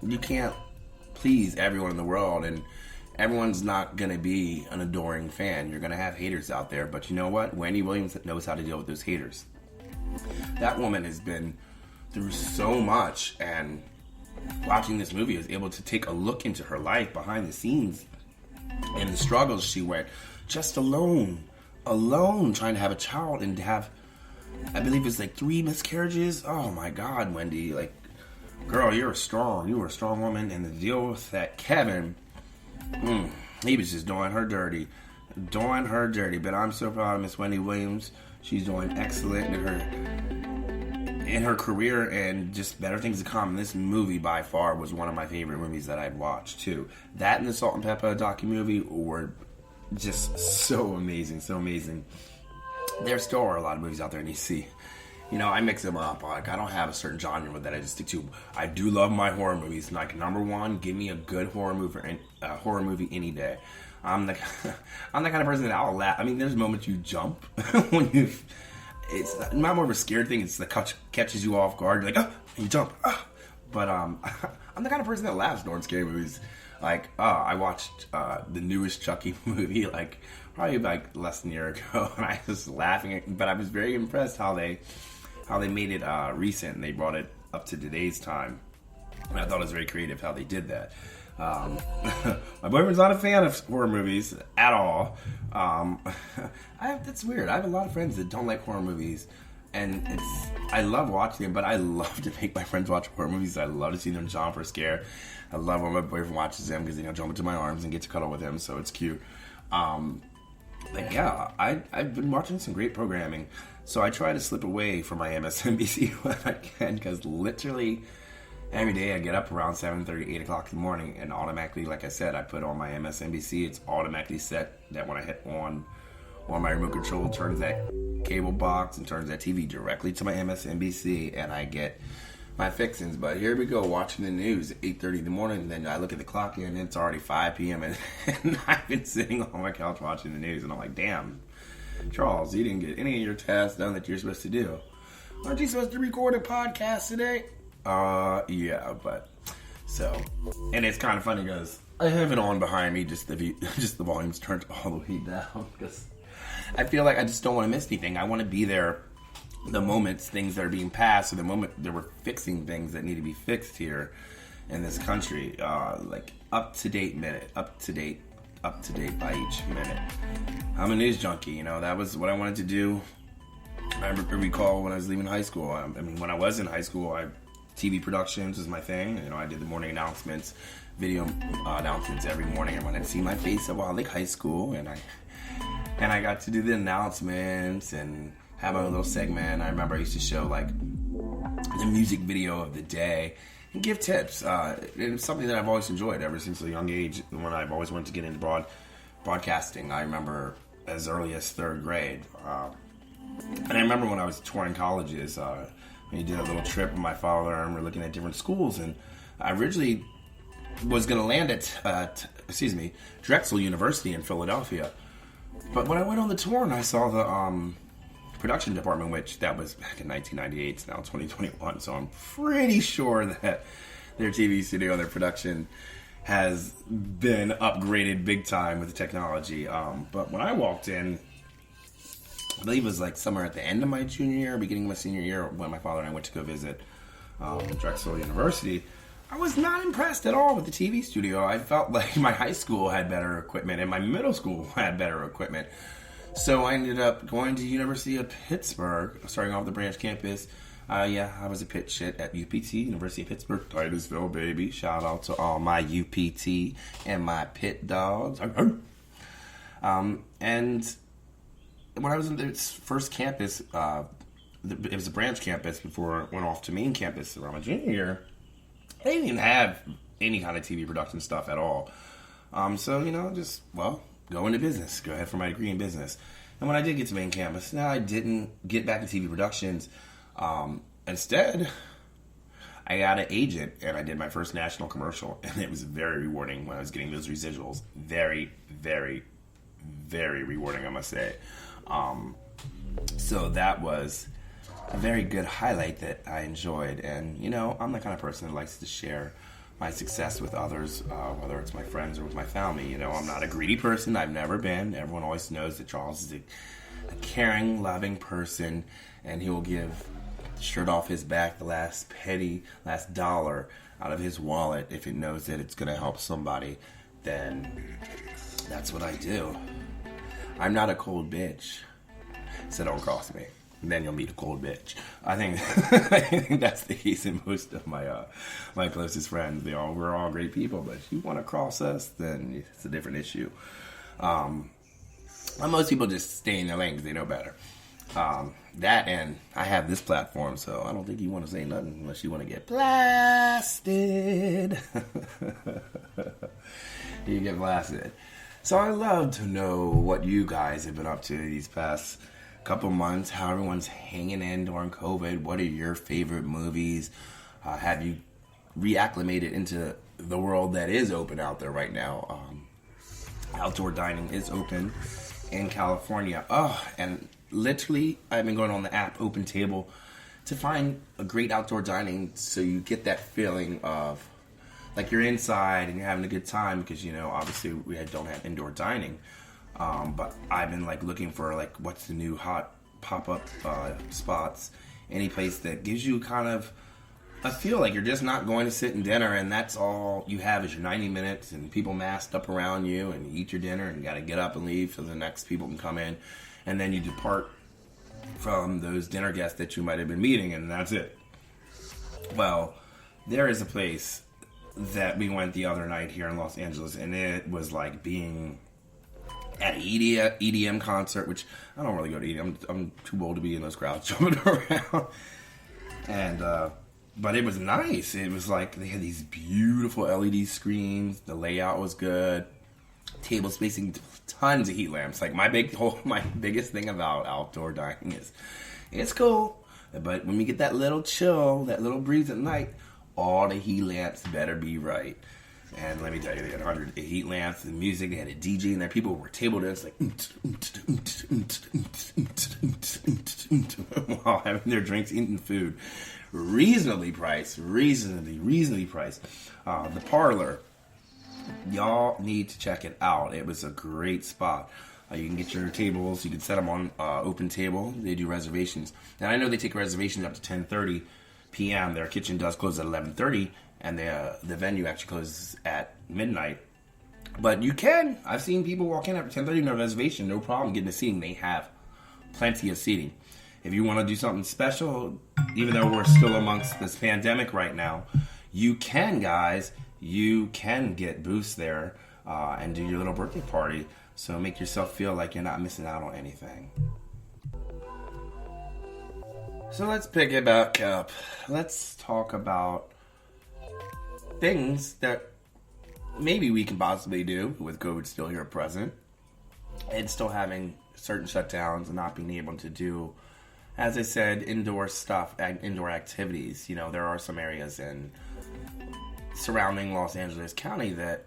You can't please everyone in the world, and everyone's not going to be an adoring fan. You're going to have haters out there, but you know what? Wendy Williams knows how to deal with those haters. That woman has been through so much, and watching this movie is able to take a look into her life behind the scenes and the struggles she went just alone trying to have a child and to have, I believe it's like 3 miscarriages. Oh my God, Wendy, like, girl, you were a strong woman, and to deal with that Kevin, he was just doing her dirty. But I'm so proud of Miss Wendy Williams. She's doing excellent in her career, and just better things to come. This movie, by far, was one of my favorite movies that I'd watched, too. That and the Salt and Pepper docu-movie were just so amazing. There still are a lot of movies out there, and you see, I mix them up. Like, I don't have a certain genre that I just stick to. I do love my horror movies. Like, number one, give me a good horror movie any day. I'm the kind of person that I'll laugh. I mean, there's moments you jump when it's not more of a scared thing. It's the catches you off guard. You're like, and you jump. But I'm the kind of person that laughs during scary movies. Like, I watched the newest Chucky movie, like, probably like less than a year ago, and I was laughing. But I was very impressed how they made it recent, and they brought it up to today's time. And I thought it was very creative how they did that. My boyfriend's not a fan of horror movies at all. That's weird. I have a lot of friends that don't like horror movies, and I love watching them, but I love to make my friends watch horror movies. I love to see them jump or scare. I love when my boyfriend watches them because jump into my arms and get to cuddle with him, so it's cute. But yeah, I've been watching some great programming. So I try to slip away from my MSNBC when I can, because literally every day I get up around 7:30, 8 o'clock in the morning, and automatically, like I said, I put on my MSNBC. It's automatically set that when I hit on my remote control, turns that cable box and turns that TV directly to my MSNBC, and I get my fixings. But here we go, watching the news at 8:30 in the morning, and then I look at the clock here, and it's already 5 p.m., and I've been sitting on my couch watching the news, and I'm like, damn, Charles, you didn't get any of your tasks done that you're supposed to do. Aren't you supposed to record a podcast today? Yeah, but, so, and it's kind of funny because I have it on behind me, just the volume's turned all the way down, because I feel like I just don't want to miss anything. I want to be there the moment things that are being passed, or the moment that we're fixing things that need to be fixed here in this country, like up to date by each minute. I'm a news junkie, that was what I wanted to do. I recall when I was leaving high school. I mean, when I was in high school, TV productions was my thing. I did the morning announcements, video announcements every morning. And when I'd see my face at Wild Lake High School, and I got to do the announcements and have a little segment. I remember I used to show like the music video of the day and give tips. It's something that I've always enjoyed ever since a young age, when I've always wanted to get into broadcasting. I remember as early as third grade. And I remember when I was touring colleges, when you did a little trip with my father, and we're looking at different schools, and I originally was going to land at Drexel University in Philadelphia. But when I went on the tour and I saw the production department, which that was back in 1998, it's now 2021, so I'm pretty sure that their TV studio, their production has been upgraded big time with the technology. But when I walked in, I believe it was like somewhere at the end of my junior year, beginning of my senior year, when my father and I went to go visit Drexel University, I was not impressed at all with the TV studio. I felt like my high school had better equipment and my middle school had better equipment. So I ended up going to University of Pittsburgh, starting off the branch campus. I was a pit shit at UPT, University of Pittsburgh, Titusville, baby. Shout out to all my UPT and my pit dogs. And when I was in its first campus, it was a branch campus before it went off to main campus around my junior year. They didn't even have any kind of TV production stuff at all. Go into business. Go ahead for my degree in business. And when I did get to main campus, I didn't get back to TV productions. Instead, I got an agent, and I did my first national commercial, and it was very rewarding when I was getting those residuals. Very, very, very rewarding, I must say. So that was a very good highlight that I enjoyed. And, I'm the kind of person that likes to share my success with others, whether it's my friends or with my family. I'm not a greedy person. I've never been. Everyone always knows that Charles is a caring, loving person, and he will give the shirt off his back, the last dollar out of his wallet if it knows that it's going to help somebody. Then that's what I do. I'm not a cold bitch, so don't cross me. Then you'll meet a cold bitch. I think that's the case in most of my closest friends. We're all great people, but if you want to cross us, then it's a different issue. Most people just stay in their lane because they know better. That, and I have this platform, so I don't think you want to say nothing unless you want to get blasted. You get blasted. So I love to know what you guys have been up to these past couple months, how everyone's hanging in during COVID. What are your favorite movies? Have you reacclimated into the world that is open out there right now? Outdoor dining is open in California. And literally, I've been going on the app Open Table to find a great outdoor dining, so you get that feeling of like you're inside and you're having a good time, because obviously we don't have indoor dining. But I've been looking for what's the new hot pop-up spots, any place that gives you kind of a feel like you're just not going to sit and dinner and that's all you have is your 90 minutes and people masked up around you, and you eat your dinner and you got to get up and leave so the next people can come in, and then you depart from those dinner guests that you might have been meeting, and that's it. Well, there is a place that we went the other night here in Los Angeles, and it was like being at an EDM concert, which I don't really go to EDM. I'm too old to be in those crowds jumping around. And but it was nice. It was like they had these beautiful LED screens. The layout was good. Table spacing, tons of heat lamps. Like my biggest thing about outdoor dining is it's cool, but when we get that little chill, that little breeze at night, all the heat lamps better be right. And let me tell you, they had 100 heat lamps, the music, they had a DJ in there. People were table dancing like while having their drinks, eating food. Reasonably priced. The parlor, y'all need to check it out. It was a great spot. You can get your tables. You can set them on open table. They do reservations. And I know they take reservations up to 10:30 p.m. Their kitchen does close at 11:30, and the venue actually closes at midnight. But you can. I've seen people walk in after 10:30 no reservation, no problem getting a seating. They have plenty of seating. If you want to do something special, even though we're still amongst this pandemic right now, you can, guys. You can get booths there and do your little birthday party. So make yourself feel like you're not missing out on anything. So let's pick it back up. Let's talk about things that maybe we can possibly do with COVID still here present and still having certain shutdowns and not being able to do, as I said, indoor stuff, indoor activities. You know, there are some areas in surrounding Los Angeles County that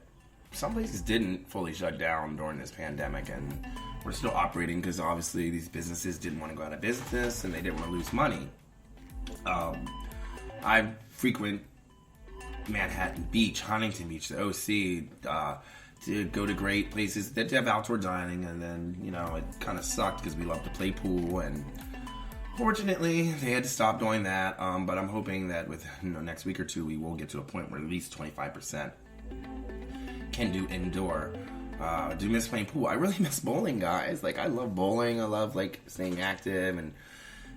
some places didn't fully shut down during this pandemic, and we're still operating because obviously these businesses didn't want to go out of business and they didn't want to lose money. I frequent Manhattan Beach, Huntington Beach, the OC, to go to great places that have outdoor dining, and then, you know, it kind of sucked because we love to play pool, and fortunately they had to stop doing that, but I'm hoping that with next week or two we will get to a point where at least 25% can do indoor. Do miss playing pool. I really miss bowling, guys. Like, I love bowling. I love, like, staying active and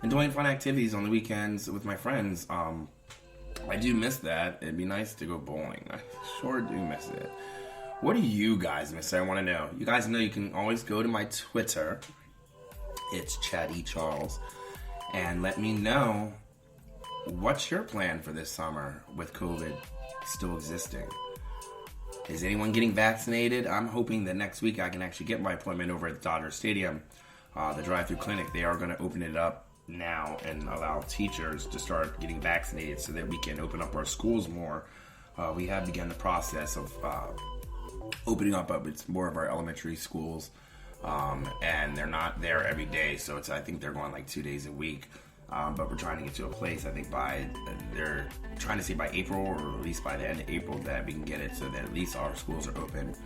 doing fun activities on the weekends with my friends. I do miss that. It'd be nice to go bowling. I sure do miss it. What do you guys miss? I want to know. You guys know you can always go to my Twitter. It's Chatty Charles. And let me know what's your plan for this summer with COVID still existing. Is anyone getting vaccinated? I'm hoping that next week I can actually get my appointment over at Dodger Stadium, the drive-through clinic. They are going to open it up now and allow teachers to start getting vaccinated so that we can open up our schools more. We have begun the process of opening up it's more of our elementary schools, and they're not there every day, so I think they're going like 2 days a week. But we're trying to get to a place, I think they're trying to say by April, or at least by the end of April, that we can get it so that at least our schools are open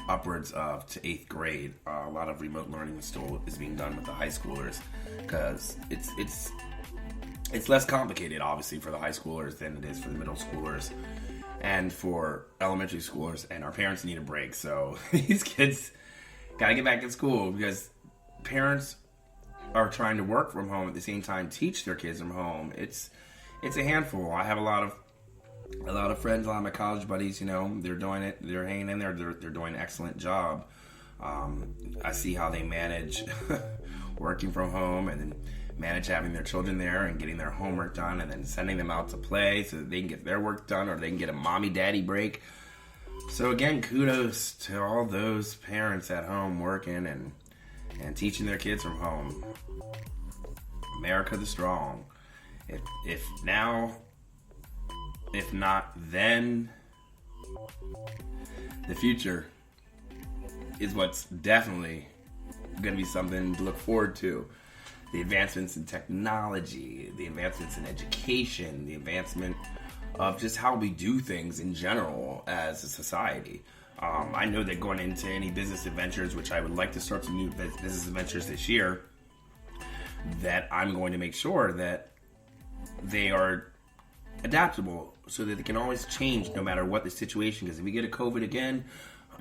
upwards of to 8th grade. A lot of remote learning still is being done with the high schoolers because it's less complicated, obviously, for the high schoolers than it is for the middle schoolers and for elementary schoolers, and our parents need a break. So these kids got to get back in school because parents are trying to work from home at the same time teach their kids from home. It's a handful. I have a lot of friends, a lot of my college buddies, you know, they're doing it, they're hanging in there, they're doing an excellent job. I see how they manage working from home and then manage having their children there and getting their homework done and then sending them out to play so that they can get their work done or they can get a mommy daddy break. So again, kudos to all those parents at home working and teaching their kids from home. America the strong. If now, if not then, the future is what's definitely going to be something to look forward to. The advancements in technology, the advancements in education, the advancement of just how we do things in general as a society. I know that going into any business adventures, which I would like to start some new business adventures this year, that I'm going to make sure that they are adaptable so that they can always change no matter what the situation. Because if we get a COVID again,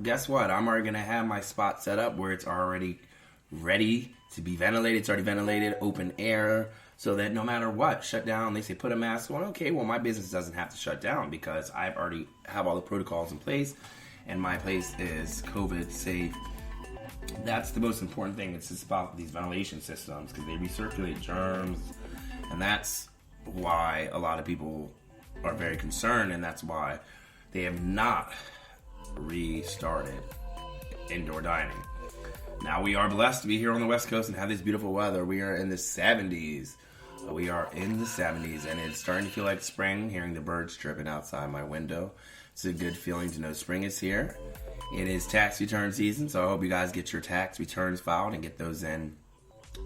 guess what? I'm already going to have my spot set up where it's already ready to be ventilated. It's already ventilated, open air, so that no matter what, shut down. They say put a mask on. Okay, well, my business doesn't have to shut down because I've already have all the protocols in place. And my place is COVID safe That's the most important thing. It's just about these ventilation systems because they recirculate germs, and that's why a lot of people are very concerned, and that's why they have not restarted indoor dining. Now we are blessed to be here on the West Coast and have this beautiful weather. We are in the 70s. We are in the 70s, and it's starting to feel like spring, hearing the birds chirping outside my window. It's a good feeling to know spring is here. It is tax return season, so I hope you guys get your tax returns filed and get those in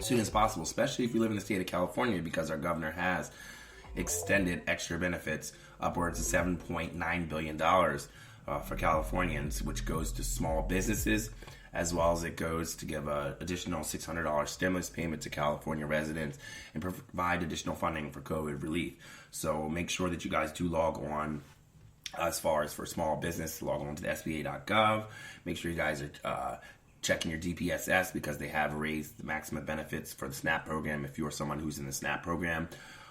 as soon as possible, especially if you live in the state of California, because our governor has extended extra benefits upwards of $7.9 billion for Californians, which goes to small businesses, as well as it goes to give an additional $600 stimulus payment to California residents and provide additional funding for COVID relief. So make sure that you guys do log on. As far as for small business, log on to the S3E2.gov. Make sure you guys are checking your DPSS because they have raised the maximum benefits for the SNAP program if you're someone who's in the SNAP program.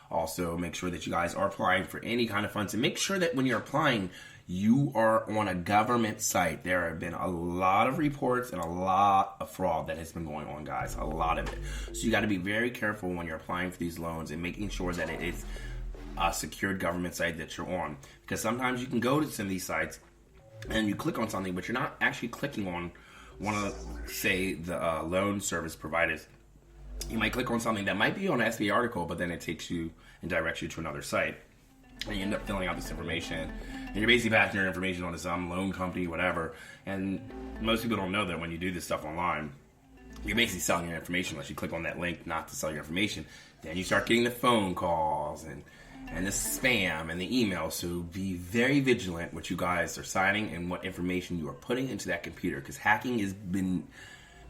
Also, make sure that you guys are applying for any kind of funds, and make sure that when you're applying, you are on a government site. There have been a lot of reports and a lot of fraud that has been going on, guys. A lot of it. So you got to be very careful when you're applying for these loans and making sure that it is a secured government site that you're on. Because sometimes you can go to some of these sites and you click on something, but you're not actually clicking on one of, say, the loan service providers. You might click on something that might be on an SBA article, but then it takes you and directs you to another site. And you end up filling out this information. And you're basically passing your information on to some loan company, whatever. And most people don't know that when you do this stuff online, you're basically selling your information unless you click on that link not to sell your information. Then you start getting the phone calls and the spam and the email. So be very vigilant what you guys are signing and what information you are putting into that computer, because hacking has been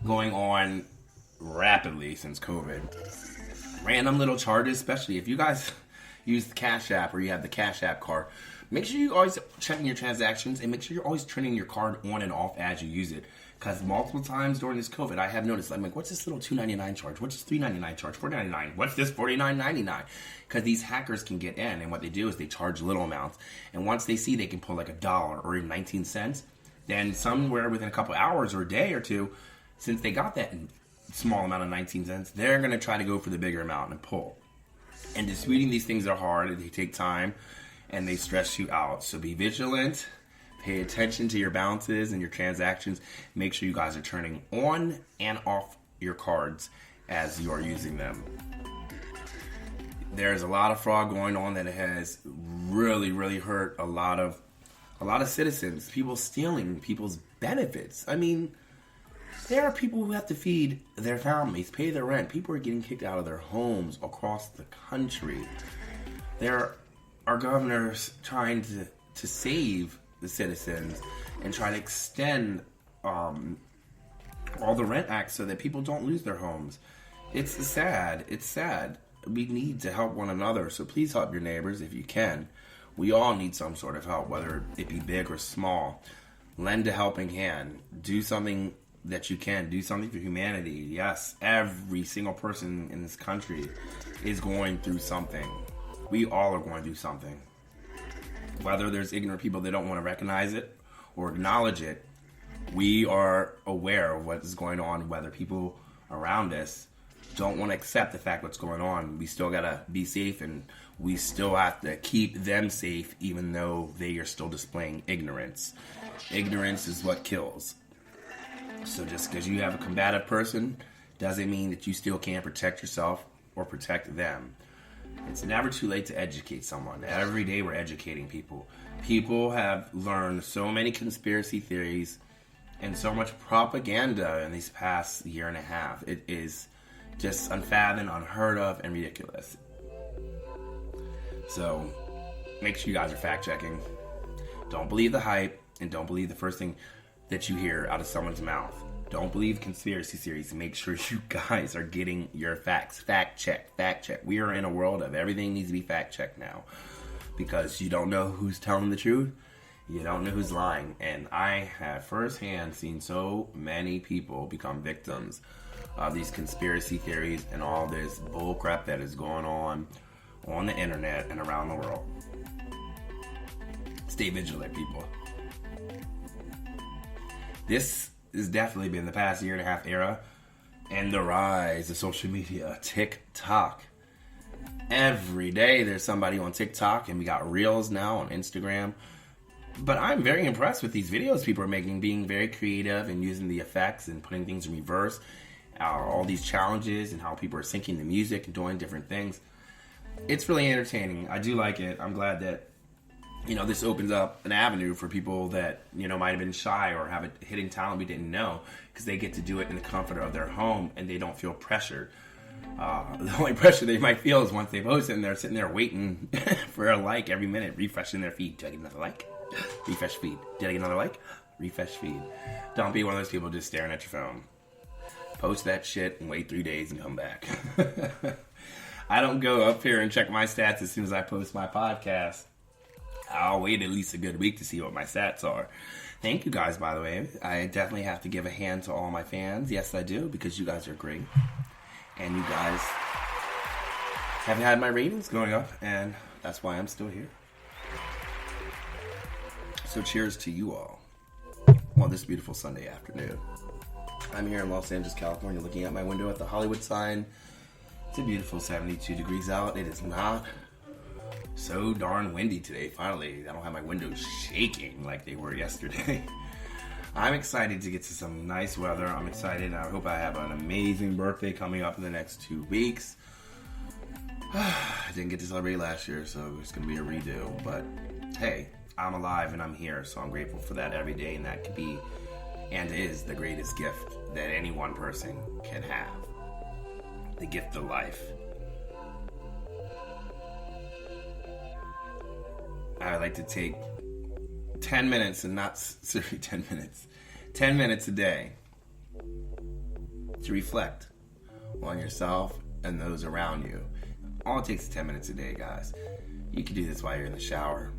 going on rapidly since COVID. Random little charges, especially if you guys use the Cash App or you have the Cash App card, make sure you're always checking your transactions and make sure you're always turning your card on and off as you use it. Because multiple times during this COVID, I have noticed, I'm like, what's this little $2.99 charge? What's this $3.99 charge? $4.99? What's this $49.99? Because these hackers can get in, and what they do is they charge little amounts. And once they see they can pull like $1 or even 19 cents, then somewhere within a couple hours or a day or two, since they got that small amount of 19 cents, they're going to try to go for the bigger amount and pull. And disputing these things are hard, they take time, and they stress you out. So be vigilant. Pay attention to your balances and your transactions. Make sure you guys are turning on and off your cards as you are using them. There's a lot of fraud going on that has really, really hurt a lot of citizens. People stealing people's benefits. I mean, there are people who have to feed their families, pay their rent. People are getting kicked out of their homes across the country. There are governors trying to save the citizens and try to extend all the rent acts so that people don't lose their homes. It's sad. It's sad. We need to help one another, so please help your neighbors if you can. We all need some sort of help, whether it be big or small. Lend a helping hand. Do something that you can. Do something for humanity. Yes, every single person in this country is going through something. We all are going through something. Whether there's ignorant people that don't want to recognize it or acknowledge it, we are aware of what is going on, whether people around us don't want to accept the fact what's going on. We still got to be safe, and we still have to keep them safe even though they are still displaying ignorance. Ignorance is what kills. So just because you have a combative person doesn't mean that you still can't protect yourself or protect them. It's never too late to educate someone. Every day we're educating people. People have learned so many conspiracy theories and so much propaganda in these past year and a half. It is just unfathomed, unheard of, and ridiculous. So make sure you guys are fact checking. Don't believe the hype, and don't believe the first thing that you hear out of someone's mouth. Don't believe conspiracy theories. Make sure you guys are getting your facts. Fact check. Fact check. We are in a world of everything needs to be fact checked now, because you don't know who's telling the truth. You don't know who's lying. And I have firsthand seen so many people become victims of these conspiracy theories and all this bull crap that is going on the internet and around the world. Stay vigilant, people. This has definitely been the past year and a half era and the rise of social media, TikTok. Every day there's somebody on TikTok, and we got Reels now on Instagram. But I'm very impressed with these videos people are making, being very creative and using the effects and putting things in reverse. All these challenges and how people are syncing the music and doing different things. It's really entertaining. I do like it. I'm glad that, this opens up an avenue for people that, might have been shy or have a hidden talent we didn't know, because they get to do it in the comfort of their home and they don't feel pressured. The only pressure they might feel is once they post it and they're sitting there waiting for a like every minute, refreshing their feed. Did I get another like? Refresh feed. Did I get another like? Refresh feed. Don't be one of those people just staring at your phone. Post that shit and wait 3 days and come back. I don't go up here and check my stats as soon as I post my podcast. I'll wait at least a good week to see what my stats are. Thank you guys, by the way. I definitely have to give a hand to all my fans. Yes, I do, because you guys are great. And you guys have had my ratings going up, and that's why I'm still here. So cheers to you all on this beautiful Sunday afternoon. I'm here in Los Angeles, California, looking out my window at the Hollywood sign. It's a beautiful 72 degrees out. It is not so darn windy today, finally. I don't have my windows shaking like they were yesterday. I'm excited to get to some nice weather. I'm excited. I hope I have an amazing birthday coming up in the next 2 weeks. I didn't get to celebrate last year, so it's going to be a redo. But hey, I'm alive and I'm here, so I'm grateful for that every day. And that could be and is the greatest gift that any one person can have. The gift of life. I would like to take 10 minutes and not, 10 minutes. 10 minutes a day to reflect on yourself and those around you. All it takes is 10 minutes a day, guys. You could do this while you're in the shower.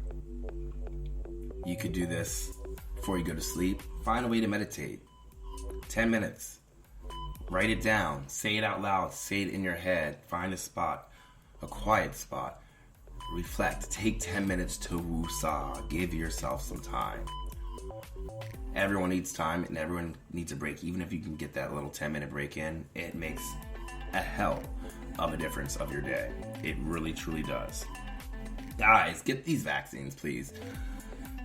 You could do this before you go to sleep. Find a way to meditate. 10 minutes. Write it down. Say it out loud. Say it in your head. Find a spot, a quiet spot. Reflect. Take 10 minutes to woo-saw. Give yourself some time. Everyone needs time and everyone needs a break. Even if you can get that little 10-minute break in, it makes a hell of a difference of your day. It really, truly does. Guys, get these vaccines, please.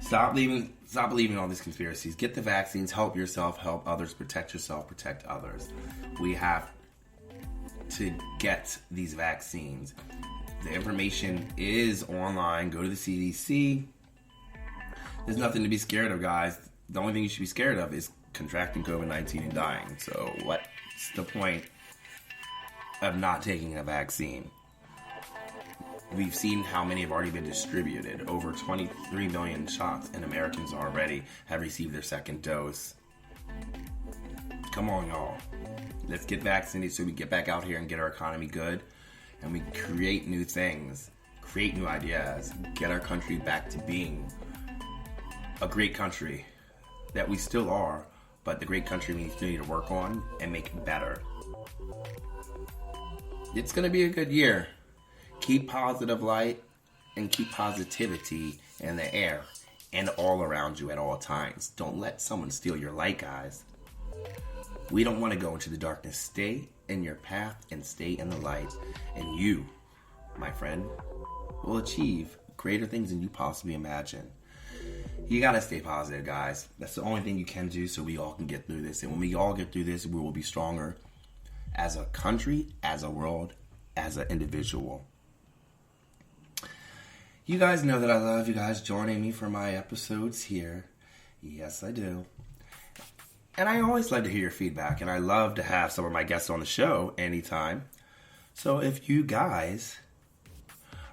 Stop believing all these conspiracies. Get the vaccines. Help yourself. Help others. Protect yourself. Protect others. We have to get these vaccines. The information is online. Go to the CDC. There's nothing to be scared of, guys. The only thing you should be scared of is contracting COVID-19 and dying. So what's the point of not taking a vaccine? We've seen how many have already been distributed. Over 23 million shots, and Americans already have received their second dose. Come on, y'all. Let's get vaccinated so we get back out here and get our economy good. And we create new things, create new ideas, get our country back to being a great country that we still are, but the great country we need to work on and make it better. It's going to be a good year. Keep positive light and keep positivity in the air and all around you at all times. Don't let someone steal your light, guys. We don't want to go into the darkness. Stay in your path and stay in the light. And you, my friend, will achieve greater things than you possibly imagine. You got to stay positive, guys. That's the only thing you can do so we all can get through this. And when we all get through this, we will be stronger as a country, as a world, as an individual. You guys know that I love you guys joining me for my episodes here. Yes, I do. And I always love to hear your feedback, and I love to have some of my guests on the show anytime. So if you guys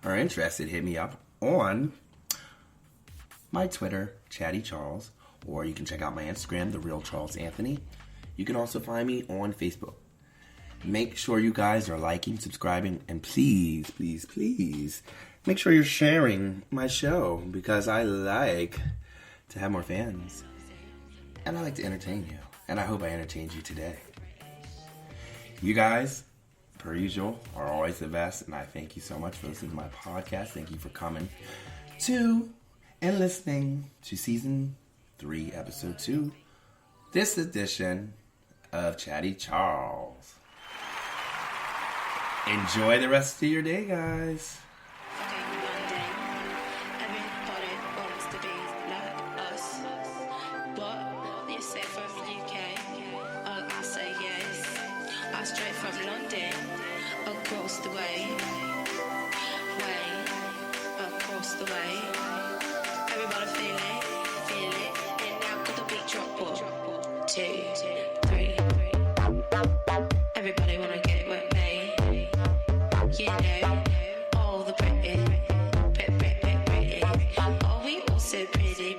are interested, hit me up on my Twitter, Chatty Charles, or you can check out my Instagram, The Real Charles Anthony. You can also find me on Facebook. Make sure you guys are liking, subscribing, and please, please, please, make sure you're sharing my show, because I like to have more fans. And I like to entertain you. And I hope I entertained you today. You guys, per usual, are always the best. And I thank you so much for listening to my podcast. Thank you for coming to and listening to Season 3, Episode 2 this edition of Chatty Charles. Enjoy the rest of your day, guys. Everybody wants to be like us. What? You say from UK? I say yes. I'm straight from London, across the way, across the way. Everybody feel it, and now put the beat drop. 1, 2, 3. Everybody wanna get with me. You know, all the British. Oh, we all so pretty.